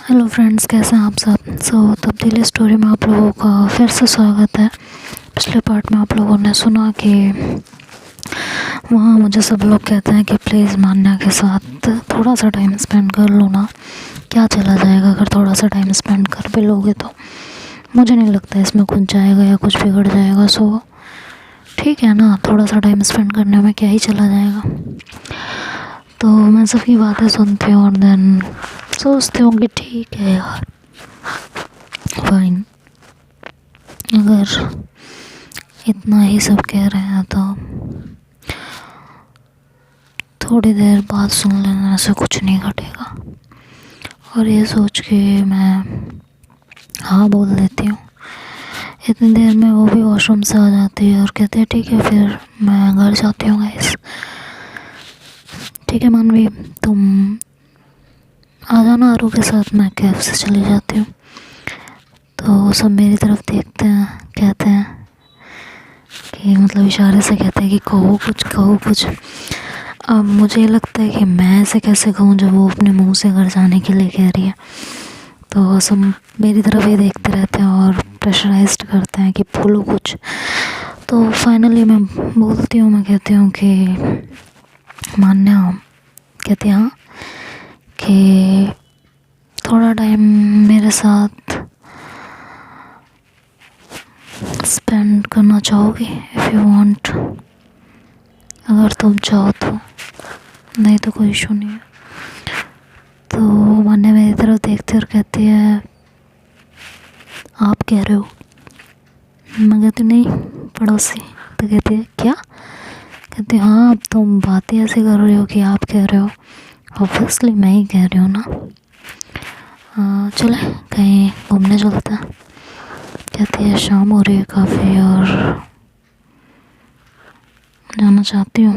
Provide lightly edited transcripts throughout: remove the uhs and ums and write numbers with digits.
Hello friends, कैसे हैं आप सब। तब्दीली स्टोरी में आप लोगों का फिर से स्वागत है। पिछले पार्ट में आप लोगों ने सुना कि वहाँ मुझे सब लोग कहते हैं कि प्लीज़ मान्या के साथ थोड़ा सा टाइम स्पेंड कर लो ना, क्या चला जाएगा अगर थोड़ा सा टाइम स्पेंड कर भी लोगे तो। मुझे नहीं लगता इसमें कुछ जाएगा या कुछ बिगड़ जाएगा। सो ठीक है ना, थोड़ा सा टाइम स्पेंड करने में क्या ही चला जाएगा। तो मैं सबकी बातें सुनती हूँ और देन सोचती हूँ कि ठीक है यार, फाइन, अगर इतना ही सब कह रहे हैं तो थोड़ी देर बाद सुन लेने से कुछ नहीं घटेगा। और ये सोच के मैं हाँ बोल देती हूँ। इतनी देर में वो भी वॉशरूम से आ जाती है और कहते हैं ठीक है फिर मैं घर जाती हूँ गाइस। ठीक है मानवी, तुम आ जाना आरू के साथ, मैं कैब से चली जाती हूँ। तो सब मेरी तरफ देखते हैं, कहते हैं कि मतलब इशारे से कहते हैं कि कहो कुछ। अब मुझे लगता है कि मैं ऐसे कैसे कहूँ जब वो अपने मुंह से घर जाने के लिए कह रही है। तो सब मेरी तरफ ही देखते रहते हैं और प्रेशराइज्ड करते हैं कि बोलो कुछ। तो फाइनली मैं बोलती हूँ, मैं कहती हूँ कि मान्या कहती हाँ कि थोड़ा टाइम मेरे साथ स्पेंड करना चाहोगी इफ़ यू वांट, अगर तुम चाहो तो, नहीं तो कोई इशू नहीं है। तो मान्या मेरी तरफ देखती और कहती है आप कह रहे हो। मैं कहती नहीं, पड़ोसी। तो कहती है क्या? कहती हाँ, अब तुम बातें ऐसे कर रहे हो कि आप कह रहे हो, ऑब्वियसली मैं ही कह रही हूँ ना। चले कहीं घूमने चलते हैं। कहती है शाम हो रही है काफ़ी और जाना चाहती हूँ।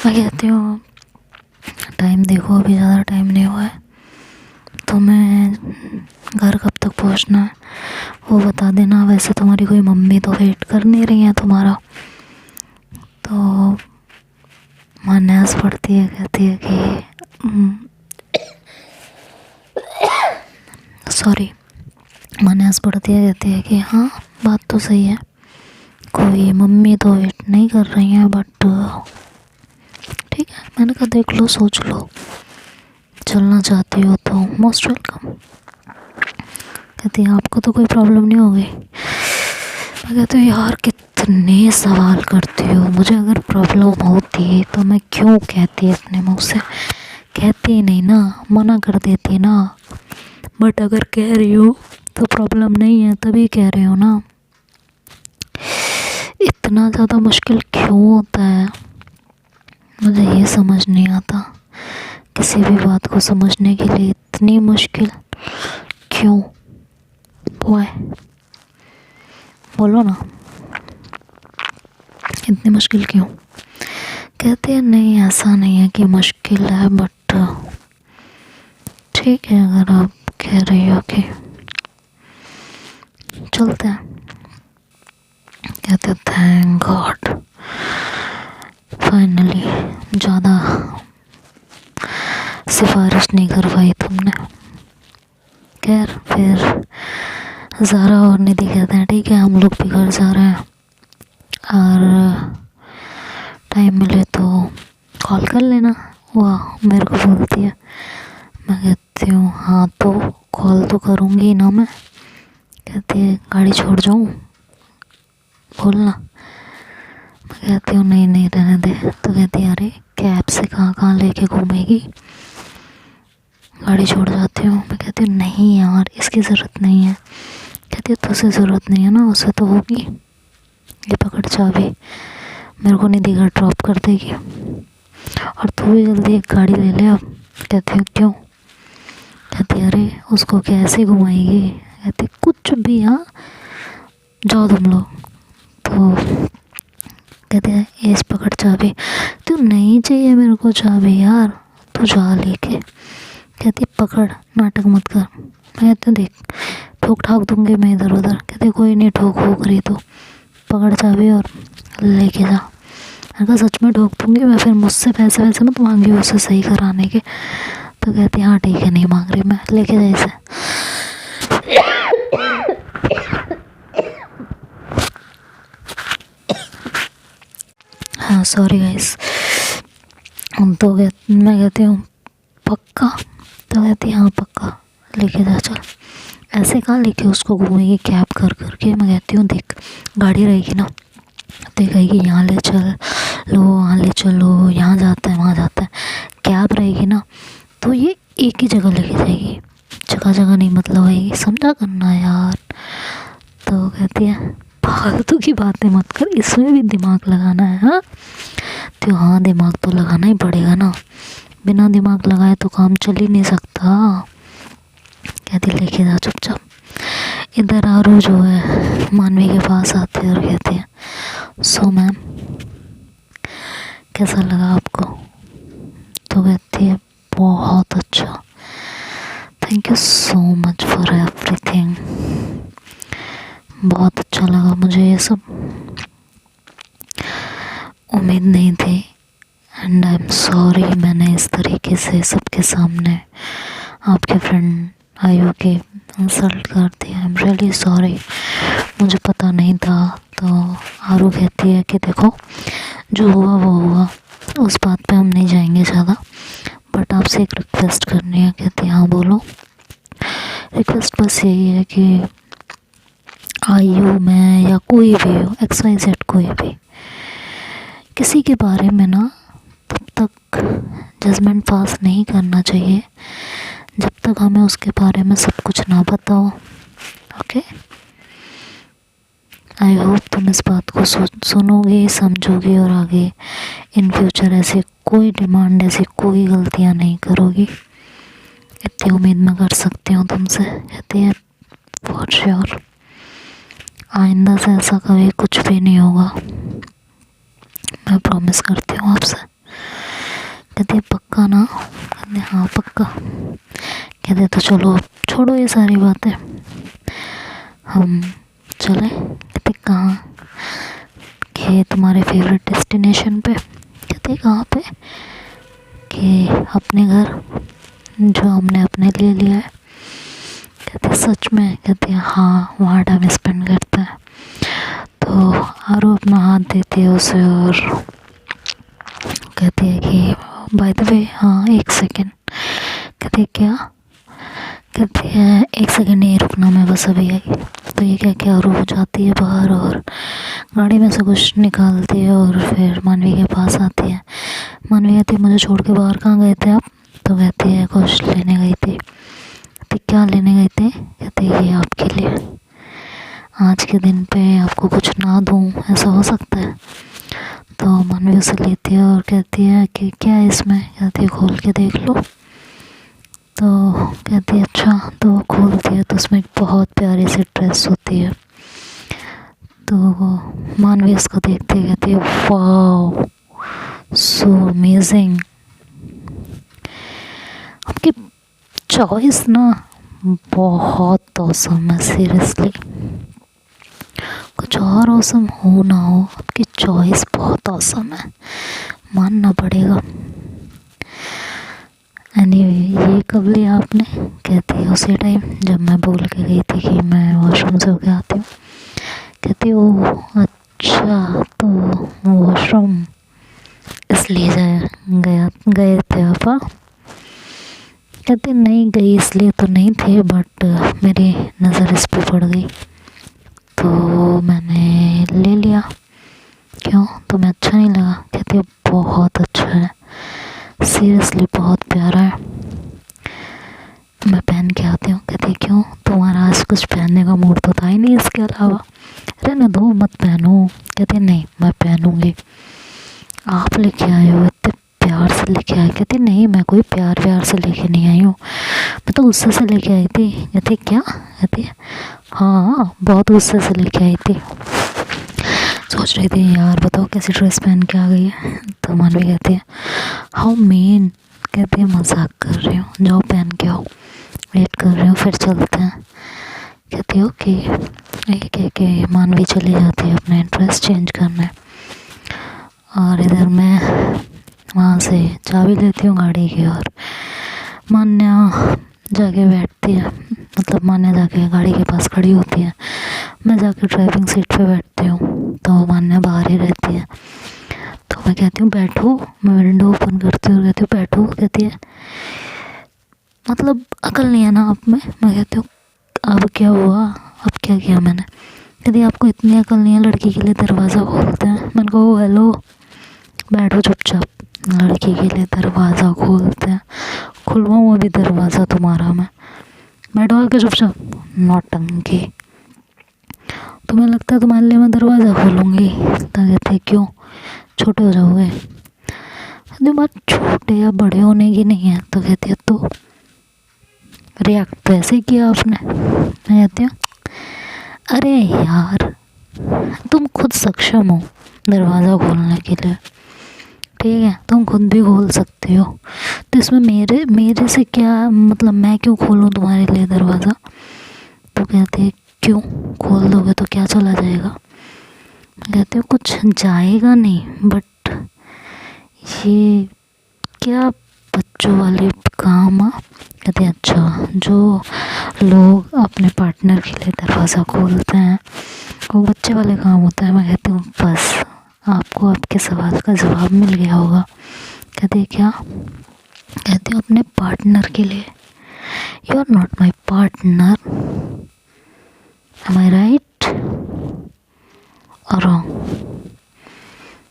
मैं कहती हूँ टाइम देखो, अभी ज़्यादा टाइम नहीं हुआ है, तो मैं घर कब तक पहुँचना है वो बता देना। वैसे तुम्हारी कोई मम्मी तो वेट कर नहीं रही है तुम्हारा। तो मान्या हंस पड़ती है, कहती है कि सॉरी, मान्या हंस पड़ती है, कहती है कि हाँ बात तो सही है, कोई मम्मी तो वेट नहीं कर रही है, बट ठीक है। मैंने कहा देख लो, सोच लो, चलना चाहती हो तो मोस्ट वेलकम। कहती है आपको तो कोई प्रॉब्लम नहीं होगी। मैं कहती हूँ यार कितने सवाल करती हो, मुझे अगर प्रॉब्लम होती तो मैं क्यों कहती अपने मुँह से। कहती ही नहीं ना, मना कर देती ना। बट अगर कह रही हो तो प्रॉब्लम नहीं है, तभी कह रहे हो ना। इतना ज़्यादा मुश्किल क्यों होता है, मुझे ये समझ नहीं आता। किसी भी बात को समझने के लिए इतनी मुश्किल क्यों? वाई? बोलो ना, इतनी मुश्किल क्यों? कहते हैं नहीं, ऐसा नहीं है कि मुश्किल है, बट ठीक है अगर आप कह रही हो कि चलते हैं। कहते थैंक गॉड, फाइनली ज़्यादा सिफारिश नहीं करवाई तुमने। खैर फिर ज़ारा और निधि कहते हैं ठीक है हम लोग भी घर जा रहे हैं और टाइम मिले तो कॉल कर लेना। वाह, मेरे को बोलती है। मैं कहती हूँ हाँ तो कॉल तो करूँगी ही ना मैं। कहती है गाड़ी छोड़ जाऊँ, बोलना। मैं कहती हूँ नहीं रहने दे। तो कहती है अरे कैब से कहाँ लेके घूमेगी, गाड़ी छोड़ जाती हूँ। मैं कहती हूँ नहीं यार इसकी ज़रूरत नहीं है। कहती है तुझसे ज़रूरत नहीं है ना, उसे तो होगी। ये पकड़ चाबी, मेरे को निधि घर ड्रॉप कर देगी और तू भी जल्दी एक गाड़ी ले ले अब। कहती हूँ क्यों? कहती अरे उसको कैसे घुमाएगी। कहती कुछ भी, हाँ जाओ तुम लोग। तो कहते हैं इस पकड़ चाबी। तो नहीं चाहिए मेरे को चाबी यार, तू जा लेके। कहती पकड़, नाटक मत कर। मैं कहती देख ठोक ठाक दूंगी मैं इधर उधर। कहते कोई नहीं, ठोक हो करी तो पकड़ चाबी और लेके जा। मैंने कहा सच में ठोक दूंगी मैं, फिर मुझसे पैसे वैसे मत मांगी उसे सही कराने के। तो कहती है हाँ ठीक है, नहीं मांग रही मैं, लेके जाए इसे। हाँ सॉरी गाइस। तो मैं कहती हूँ पक्का? तो कहती है हाँ पक्का, लेके जा चल। ऐसे कहाँ लेके उसको घूमेगी कैब कर करके। मैं कहती हूँ देख, गाड़ी रहेगी ना, देखेगी यहाँ ले चल लो, वहाँ ले चलो, यहाँ जाता है वहाँ जाता है। कैब रहेगी ना तो ये एक ही जगह लेके जाएगी, जगह जगह नहीं मतलब आएगी, समझा करना यार। तो कहती है फालतू की बातें मत कर, इसमें भी दिमाग लगाना है। हाँ तो हाँ दिमाग तो लगाना ही पड़ेगा ना, बिना दिमाग लगाए तो काम चल ही नहीं सकता। कहती लेके जा चुपचाप। इधर आरू जो है मानवी के पास आती है और कहती है सो मैम कैसा लगा आपको? तो कहती है बहुत अच्छा, thank you so much for everything, बहुत अच्छा लगा मुझे, ये सब उम्मीद नहीं थी एंड आई एम सॉरी मैंने इस तरीके से सबके सामने आपके फ्रेंड आयु के इंसल्ट कर दिया। आई एम रियली सॉरी, मुझे पता नहीं था। तो आरू कहती है कि देखो जो हुआ वो हुआ, उस बात पे हम नहीं जाएंगे ज़्यादा, बट आपसे एक रिक्वेस्ट करनी है। कहती है हाँ बोलो। रिक्वेस्ट बस यही है कि आयु में या कोई भी हो, XYZ कोई भी, किसी के बारे में ना तब तक जजमेंट पास नहीं करना चाहिए जब तक हमें उसके बारे में सब कुछ ना पता हो। ओके, आई होप तुम इस बात को सुनोगे, समझोगे और आगे इन फ्यूचर ऐसे कोई डिमांड, ऐसी कोई गलतियां नहीं करोगी। इतनी उम्मीद मैं कर सकती हूँ तुमसे। कहती है फॉर श्योर, आइंदा से ऐसा कभी कुछ भी नहीं होगा, मैं प्रॉमिस करती हूँ आपसे। कहती है पक्का ना? कहते हाँ पक्का। कहते तो चलो अब छोड़ो ये सारी बातें, हम चले। कहते कहाँ? कि तुम्हारे फेवरेट डेस्टिनेशन पे। कहते कहाँ पे? कि अपने घर जो हमने अपने लिए लिया है। कहते सच में? कहते हैं हाँ, वहाँ टाइम स्पेंड करते हैं। तो आरू अपना हाथ देती है उसे और कहती है कि बाय द वे हाँ एक सेकेंड। कहती है क्या? कहती है एक सेकेंड नहीं रुकना, मैं बस अभी आई। तो ये क्या क्या आरू हो जाती है बाहर और गाड़ी में से कुछ निकालती है और फिर मानवी के पास आती है। मानवी कहती है मुझे छोड़ के बाहर कहाँ गए थे आप? तो कहती है कुछ लेने गई थी। कहती क्या लेने गए थे? कहती है ये आपके लिए, आज के दिन पे आपको कुछ ना दूँ ऐसा हो सकता है? तो मानवी उसे लेती है और कहती है कि क्या है इसमें? कहती है खोल के देख लो। तो कहती है अच्छा। तो वो खोलती है तो उसमें एक बहुत प्यारी सी ड्रेस होती है। तो वो मानवी उसको देखती है, कहती है वाओ सो अमेजिंग। आपकी चॉइस ना बहुत ऑसम है, सीरियसली। कुछ और ऑसम हो ना हो, आपकी चॉइस बहुत ऑसम है, मानना पड़ेगा। एनीवे ये कब लिया आपने? कहती है उसी टाइम जब मैं बोल के गई थी कि मैं वॉशरूम से होके आती हूँ। कहती ओह अच्छा, तो वॉशरूम इसलिए गए थे आप? हाँ? कहती नहीं गई इसलिए तो नहीं थे, बट मेरी नज़र इस पे पड़ गई तो मैंने ले लिया। क्यों, तुम्हें अच्छा नहीं लगा? कहती बहुत अच्छा है, सीरियसली बहुत प्यारा है, मैं पहन के आती हूँ। कहती क्यों, तुम्हारा आज कुछ पहनने का मूड तो था ही नहीं इसके अलावा? रहने दो मत पहनो। कहती नहीं मैं पहनूंगी, आप लेके आए हो, इतने प्यार से लेके आए। कहती नहीं मैं कोई प्यार से लेके नहीं आई हूँ, मैं तो गुस्से से लेके आई थी। कहती क्या? कहती हाँ बहुत गुस्से से लेके आई थी, सोच रही थी यार बताओ कैसी ड्रेस पहन के आ गई है। तो मानवी कहती है हाउ मीन। कहती है मजाक कर रही हूँ, जाओ पहन के आओ, वेट कर रही हूँ फिर चलते हैं। कहती है ओके। ये कह के मानवी चली जाती है अपने ड्रेस चेंज करने और इधर मैं वहाँ से चाबी लेती हूँ गाड़ी की और मान्या जाके बैठती है, मतलब मान्या जाके गाड़ी के पास खड़ी होती है, मैं जाके ड्राइविंग सीट पे बैठती हूँ, तो मान्या बाहर ही रहती है। तो मैं कहती हूँ बैठो, मैं विंडो ओपन करती हूँ, कहती हूँ बैठो, कहती है मतलब अकल नहीं है ना आप में। मैं कहती हूँ अब क्या हुआ, अब क्या किया मैंने। कहती आपको इतनी अकल नहीं है, लड़की के लिए दरवाज़ा खोलते हैं। मैंने कहा हेलो बैठो चुपचाप, लड़की के लिए दरवाज़ा खोलते हैं, खुलवाऊँ अभी दरवाज़ा तुम्हारा मैं, बैठो आके चुपचाप, नौटंकी। तुम्हें लगता है तुम्हारे लिए मैं दरवाज़ा खोलूँगी? तो कहते क्यों, छोटे हो जाओगे? कहती बात छोटे या बड़े होने की नहीं है। तो कहती है तो रिएक्ट तो ऐसे ही किया आपने। मैं कहती हूँ अरे यार तुम खुद सक्षम हो दरवाज़ा खोलने के लिए, ठीक है, तुम खुद भी खोल सकते हो, तो इसमें मेरे से क्या मतलब, मैं क्यों खोलूँ तुम्हारे लिए दरवाज़ा? तो कहते हैं क्यों, खोल दोगे तो क्या चला जाएगा? कहते हो कुछ जाएगा नहीं, बट ये क्या बच्चों वाले काम आ। कहते हैं अच्छा, जो लोग अपने पार्टनर के लिए दरवाज़ा खोलते हैं वो बच्चे वाले काम होता है। मैं कहती हूँ बस आपको आपके सवाल का जवाब मिल गया होगा। कहते हैं क्या? कहती हूँ अपने पार्टनर के लिए। You are not my partner, am I right और रॉन्ग?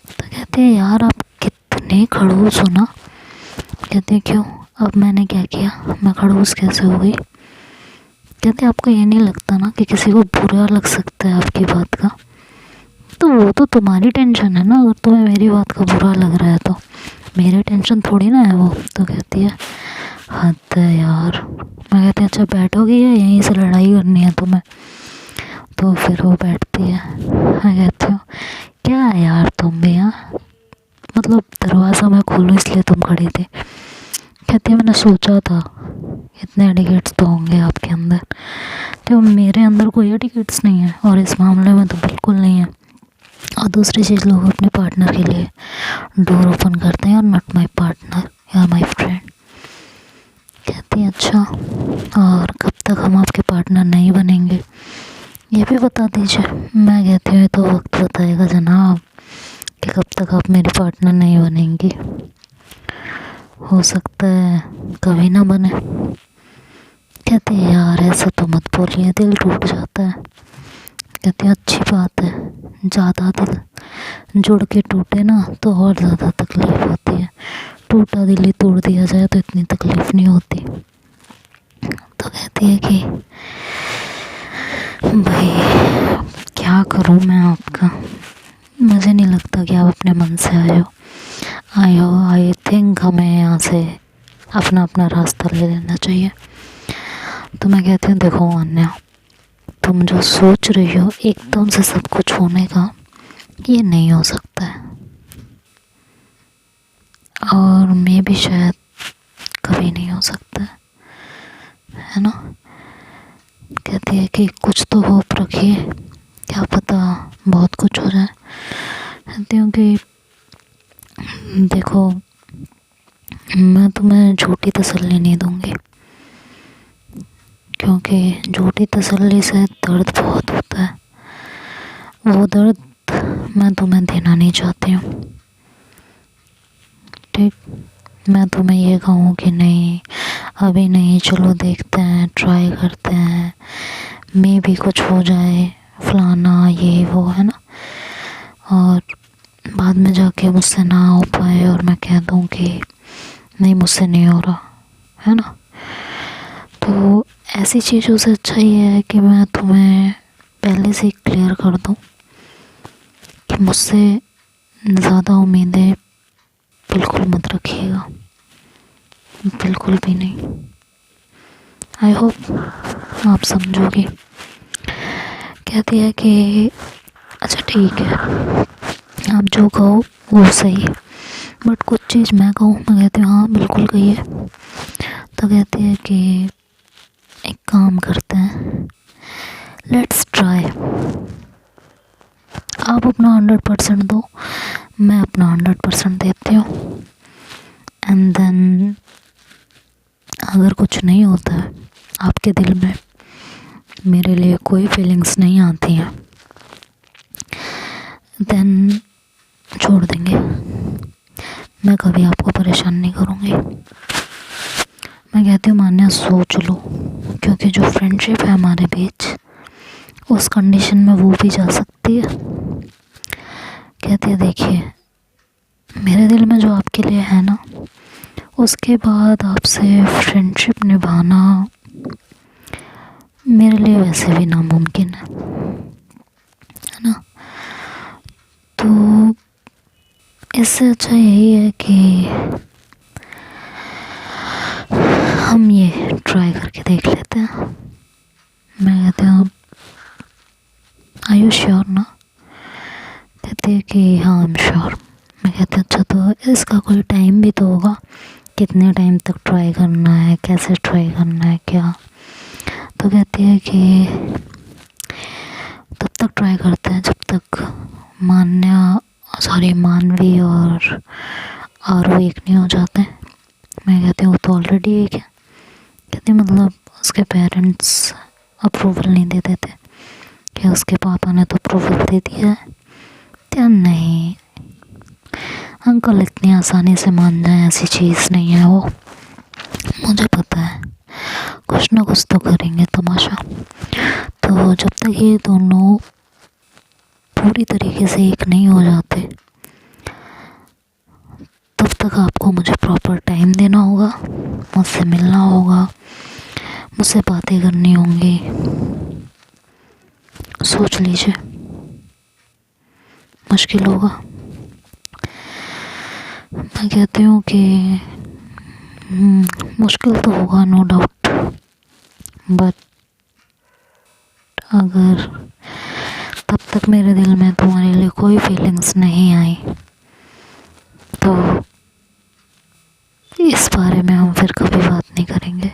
तो कहते हैं यार आप कितने खड़ूस हो ना। कहते हैं क्यों, अब मैंने क्या किया, मैं खड़ूस कैसे हो गई? कहते आपको ये नहीं लगता ना कि किसी को बुरा लग सकता है आपकी बात का? तो वो तो तुम्हारी टेंशन है ना, अगर तुम्हें मेरी बात का बुरा लग रहा है तो मेरी टेंशन थोड़ी ना है वो। तो कहती है हद है यार। मैं कहती अच्छा बैठोगी या यहीं से लड़ाई करनी है तुम्हें? तो फिर वो बैठती है। मैं कहती हूँ क्या है यार तुम भी, हाँ मतलब दरवाज़ा मैं खोलूँ इसलिए तुम खड़ी थी? कहती है मैंने सोचा था इतने एटिकेट्स तो होंगे आपके अंदर, तो मेरे अंदर कोई एटिकेट्स नहीं है और इस मामले में तो बिल्कुल नहीं है। और दूसरी चीज़, लोग अपने पार्टनर के लिए डोर ओपन करते हैं और नॉट माई पार्टनर या माई फ्रेंड। कहती है अच्छा, और कब तक हम आपके पार्टनर नहीं बनेंगे ये भी बता दीजिए। मैं कहती हूँ तो वक्त बताएगा जनाब कि कब तक आप मेरे पार्टनर नहीं बनेंगी, हो सकता है कभी ना बने। कहती है यार ऐसा तो मत बोलिए, दिल टूट जाता है। कहती है अच्छी बात है, ज़्यादा दिल जुड़ के टूटे ना तो और ज़्यादा तकलीफ़ होती है, टूटा दिल ही तोड़ दिया जाए तो इतनी तकलीफ़ नहीं होती। तो कहती है कि भाई क्या करूँ मैं आपका, मुझे नहीं लगता कि आप अपने मन से आए हो। आई थिंक हमें यहाँ से अपना अपना रास्ता ले लेना चाहिए। तो मैं कहती हूँ देखो अन्या, तुम जो सोच रही हो एकदम से सब कुछ होने का, ये नहीं हो सकता है, और मैं भी शायद कभी नहीं हो सकता है ना। कहती है कि कुछ तो होप रखिए, क्या पता बहुत कुछ हो जाए। कहती हूँ कि देखो मैं तुम्हें झूठी तसल्ली नहीं दूँगी, क्योंकि झूठी तसल्ली से दर्द बहुत होता है, वो दर्द मैं तुम्हें देना नहीं चाहती हूँ। ठीक, मैं तुम्हें ये कहूँ कि नहीं अभी नहीं, चलो देखते हैं, ट्राई करते हैं, मे भी कुछ हो जाए फलाना ये वो, है ना, और बाद में जाके मुझसे ना हो पाए और मैं कह दूँ कि नहीं मुझसे नहीं हो रहा, है ना। तो ऐसी चीज़ों से अच्छा ये है कि मैं तुम्हें पहले से ही क्लियर कर दूँ कि मुझसे ज़्यादा उम्मीदें बिल्कुल मत रखिएगा, बिल्कुल भी नहीं। आई होप आप समझोगे। कहती है कि अच्छा ठीक है, आप जो कहो वो सही है, बट कुछ चीज़ मैं कहूँ। मैं कहती हूँ हाँ बिल्कुल कहिए। तो कहती है कि एक काम करते हैं, लेट्स ट्राई, आप अपना 100% दो, मैं अपना 100% देती हूँ, एंड देन नहीं होता है, आपके दिल में मेरे लिए कोई फीलिंग्स नहीं आती हैं, देन छोड़ देंगे। मैं कभी आपको परेशान नहीं करूँगी। मैं कहती हूँ मान्या सोच लो, क्योंकि जो फ्रेंडशिप है हमारे बीच उस कंडीशन में वो भी जा सकती है। कहती है देखिए मेरे दिल में जो आपके लिए है ना, उसके बाद आपसे फ्रेंडशिप निभाना मेरे लिए वैसे भी नामुमकिन है ना। तो इससे अच्छा यही है कि हम ये ट्राई करके देख लेते हैं। मैं कहती हूँ आर यू श्योर ना? कहती है कि हाँ आई एम श्योर। मैं कहती हूँ अच्छा तो इसका कोई टाइम भी तो होगा, कितने टाइम तक ट्राई करना है, कैसे ट्राई करना है, क्या? तो कहती है कि तब तक ट्राई करते हैं जब तक मानवी और आरू एक नहीं हो जाते। मैं कहती हूँ वो तो ऑलरेडी एक है। कहती मतलब उसके पेरेंट्स अप्रूवल नहीं दे देते कि उसके पापा ने तो अप्रूवल दे दिया है। क्या नहीं अंकल इतनी आसानी से मान जाए ऐसी चीज़ नहीं है वो, मुझे पता है कुछ ना कुछ तो करेंगे तमाशा। तो जब तक ये दोनों पूरी तरीके से एक नहीं हो जाते तब तक आपको मुझे प्रॉपर टाइम देना होगा, मुझसे मिलना होगा, मुझसे बातें करनी होंगी। सोच लीजिए मुश्किल होगा। मैं कहती हूँ कि मुश्किल तो होगा नो डाउट, बट अगर तब तक मेरे दिल में तुम्हारे लिए कोई फीलिंग्स नहीं आई तो इस बारे में हम फिर कभी बात नहीं करेंगे,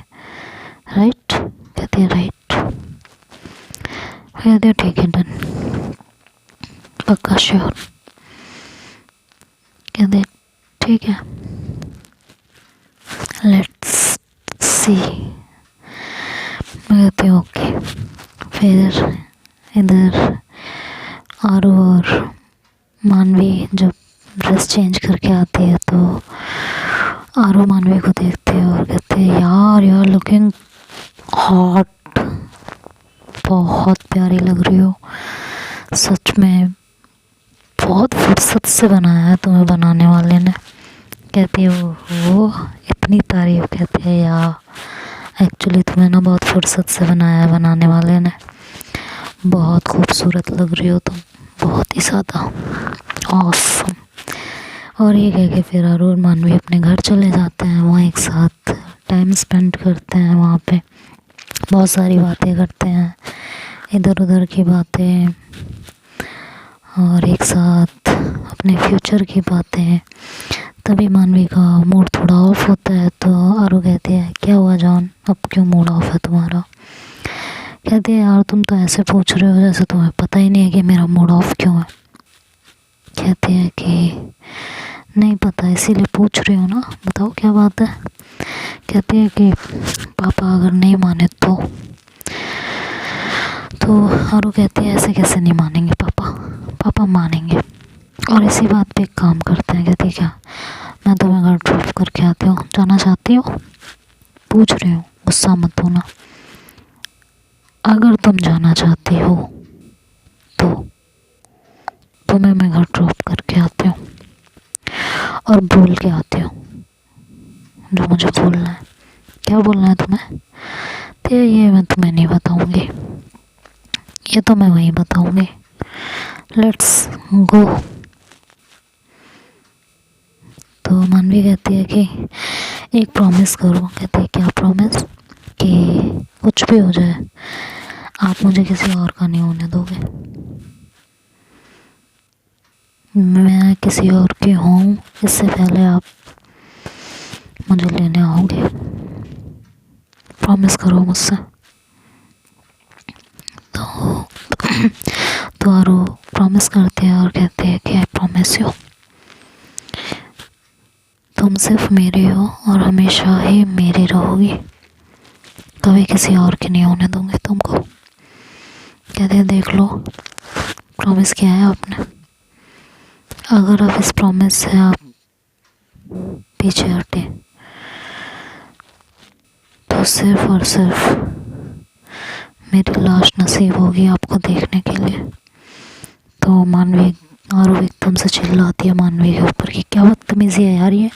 राइट? कहती है राइट। कहती है ठीक है डन, पक्का श्योर? कहते हैं ठीक है लेट्स सी। मैं कहती हूँ ओके। फिर इधर आरू और मानवी जब ड्रेस चेंज करके आती है तो आरू मानवी को देखती है और कहती है यार यू आर लुकिंग हॉट, बहुत प्यारी लग रही हो, सच में बहुत फुर्सत से बनाया है तुम्हें बनाने वाले ने। कहती है वो इतनी तारीफ। कहती है यार एक्चुअली तुम्हें ना बहुत फुर्सत से बनाया है बनाने वाले ने, बहुत खूबसूरत लग रही हो तुम, बहुत ही ज़्यादा ऑसम। और ये कह के फिर आरू और मानवी अपने घर चले जाते हैं, वहाँ एक साथ टाइम स्पेंड करते हैं, वहाँ पे बहुत सारी बातें करते हैं, इधर उधर की बातें और एक साथ अपने फ्यूचर की बातें। तभी मानवी का मूड थोड़ा ऑफ होता है तो आरू कहती है क्या हुआ जॉन, अब क्यों मूड ऑफ है तुम्हारा? कहती है यार तुम तो ऐसे पूछ रहे हो जैसे तुम्हें पता ही नहीं है कि मेरा मूड ऑफ क्यों है। कहती है कि नहीं पता इसीलिए पूछ रही हूँ ना, बताओ क्या बात है। कहती है कि पापा अगर नहीं माने तो आरू कहती है ऐसे कैसे नहीं मानेंगे पापा, पापा मानेंगे। और इसी बात पे एक काम करते हैं। कहती है क्या, मैं तुम्हें घर ड्रॉप करके आती हूँ, जाना चाहती हो? पूछ रही हूँ, गुस्सा मत होना। अगर तुम जाना चाहती हो तो तुम्हें मैं घर ड्रॉप करके आती हूँ और बोल के आती हूँ जो मुझे बोलना है। क्या बोलना है तुम्हें? तो ये मैं तुम्हें नहीं बताऊँगी, ये तो मैं वहीं बताऊँगी। Let's go. तो मानवी कहती है कि एक प्रॉमिस करो। कहती है क्या प्रॉमिस? कि कुछ भी हो जाए आप मुझे किसी और का नहीं होने दोगे, मैं किसी और की हूँ इससे पहले आप मुझे लेने आओगे, प्रॉमिस करो मुझसे। तो आरू प्रॉमिस करती है और कहती है कि आई प्रॉमिस यू, तुम सिर्फ मेरी हो और हमेशा ही मेरी रहोगी। कभी किसी और के नहीं होने दूंगी तुमको। कहते हैं देख लो, प्रॉमिस किया है आपने, अगर आप इस प्रॉमिस से आप पीछे हटे तो सिर्फ और सिर्फ मेरी लाश नसीब होगी आपको देखने के लिए। तो मानवी आरो एकदम से चिल्लाती है मानवी के ऊपर कि क्या बदतमीजी है यार, ये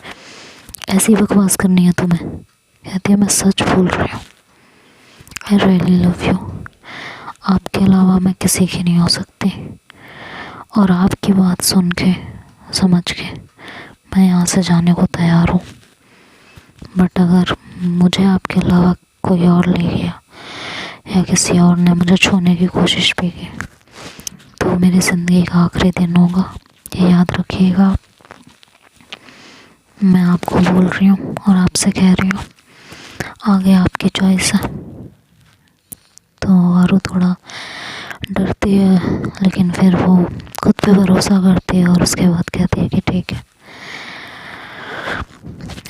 ऐसी बकवास करनी है तुम्हें। कहती है मैं सच बोल रही हूँ, आई रियली लव यू, आपके अलावा मैं किसी की नहीं हो सकती। और आपकी बात सुन के समझ के मैं यहाँ से जाने को तैयार हूँ, बट अगर मुझे आपके अलावा कोई और ले गया या किसी और ने मुझे छूने की कोशिश भी की तो मेरी ज़िंदगी का आखिरी दिन होगा, ये याद रखिएगा। मैं आपको बोल रही हूँ और आपसे कह रही हूँ, आगे आपकी चॉइस है। तो आरू थोड़ा डरती है लेकिन फिर वो खुद पे भरोसा करती है और उसके बाद कहती है कि ठीक है,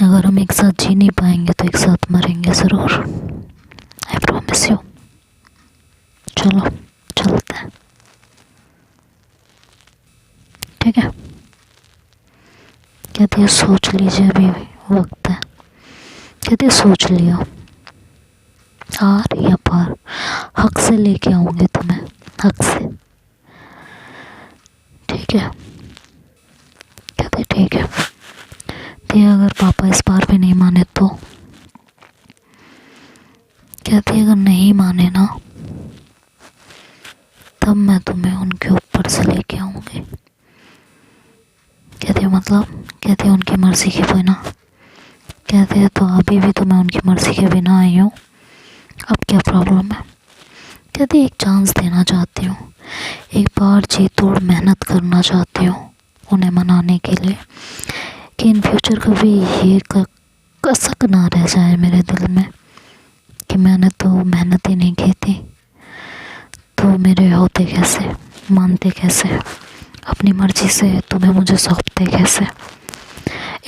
अगर हम एक साथ जी नहीं पाएंगे तो एक साथ मरेंगे ज़रूर, आई प्रॉमिस यू। चलो चलते हैं, ठीक है। कहती है सोच लीजिए, अभी वक्त है। कहती है सोच लिया, आर या पार, हक से लेके आऊँगी तुम्हें, हक से, ठीक है। कहती ठीक है। कहती अगर पापा इस बार भी नहीं माने तो? कहती अगर नहीं माने ना तब मैं तुम्हें उनके ऊपर से लेके आऊँगी। कहती मतलब? कहती उनकी मर्ज़ी के बिना। कहते हैं तो अभी भी तो मैं उनकी मर्ज़ी के बिना आई हूँ, अब क्या प्रॉब्लम है? कहती एक चांस देना चाहती हूँ, एक बार जी तोड़ मेहनत करना चाहती हूँ उन्हें मनाने के लिए कि इन फ्यूचर कभी ये कसक ना रह जाए मेरे दिल में कि मैंने तो मेहनत ही नहीं की थी, तो मेरे होते कैसे, मानते कैसे, अपनी मर्ज़ी से तुम्हें मुझे सौंपते कैसे।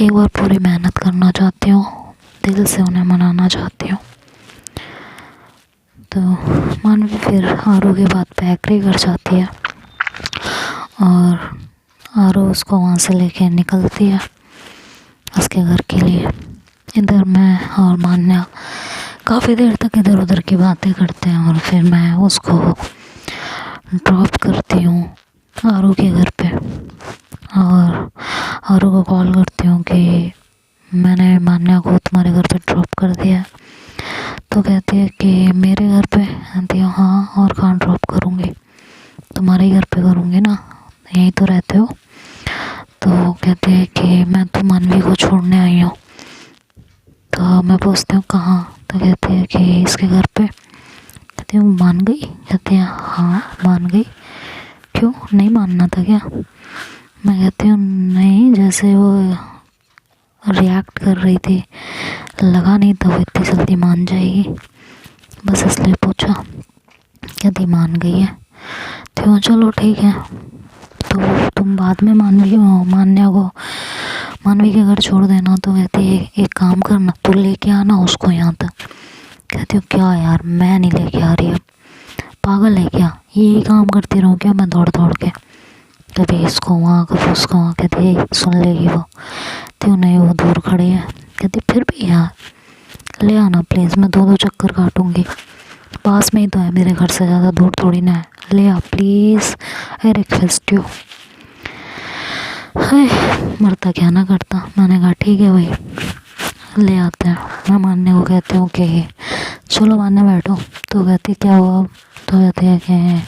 एक बार पूरी मेहनत करना चाहती हूँ, दिल से उन्हें मनाना चाहती हूँ। तो मानवी फिर आरू के बाद पैकरी कर जाती है और आरू उसको वहाँ से लेके निकलती है उसके घर के लिए। इधर मैं और मान्या काफ़ी देर तक इधर उधर की बातें करते हैं और फिर मैं उसको ड्रॉप करती हूँ आरू के घर पे और आरू को कॉल करती हूँ कि मैंने मान्या को तुम्हारे घर पे ड्रॉप कर दिया। तो कहती है कि मेरे घर पे? कहती है हाँ, और कहाँ ड्रॉप करूँगी, तुम्हारे घर पे करूँगी ना, यहीं तो रहते हो। तो कहती है कि मैं तो मानवी को छोड़ने आई हूँ। तो मैं पूछती हूँ कहाँ? तो कहती है कि इसके घर पे। कहती हूँ मान गई? कहती है हाँ मान गई। क्यों, नहीं मानना था क्या? मैं कहती हूँ नहीं, जैसे वो रिएक्ट कर रही थी लगा नहीं था वो इतनी जल्दी मान जाएगी, बस इसलिए पूछा। कहती मान गई है। तो चलो ठीक है, तो तुम बाद में मानवी के घर छोड़ देना। तो कहती है एक काम करना, तू लेके आना उसको यहाँ तक। कहती हूँ क्या यार, मैं नहीं लेके आ रही, अब पागल है क्या, यही काम करती रहूँ क्या मैं दौड़ दौड़ के, कभी इसको वहाँ कभी उसको वहाँ। कहती है सुन लेगी वो। तो नहीं, वो दूर खड़ी है। कहती फिर भी यार ले आना प्लीज़, मैं दो चक्कर काटूँगी, पास में ही तो है मेरे घर से, ज़्यादा दूर थोड़ी ना है, ले आ प्लीज़, आई रिक्वेस्ट यू। हाय मरता क्या ना करता। मैंने कहा ठीक है भाई ले आते हैं। मैं मानने को कहती हूँ कि चलो मानने बैठो। तो कहती क्या हुआ? तो कहती है कि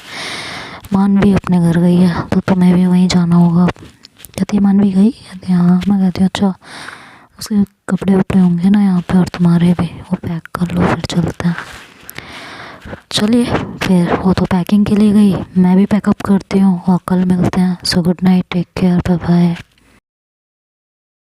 मानवी अपने घर गई है तो तुम्हें भी वहीं जाना होगा। कहती है मानवी गई? कहती है हाँ। मैं कहती हूँ अच्छा, उसके कपड़े वपड़े होंगे ना यहाँ पे और तुम्हारे भी, वो पैक कर लो फिर चलते हैं। चलिए फिर वो तो पैकिंग के लिए गई, मैं भी पैकअप करती हूँ और कल मिलते हैं। So good night, take care, bye bye.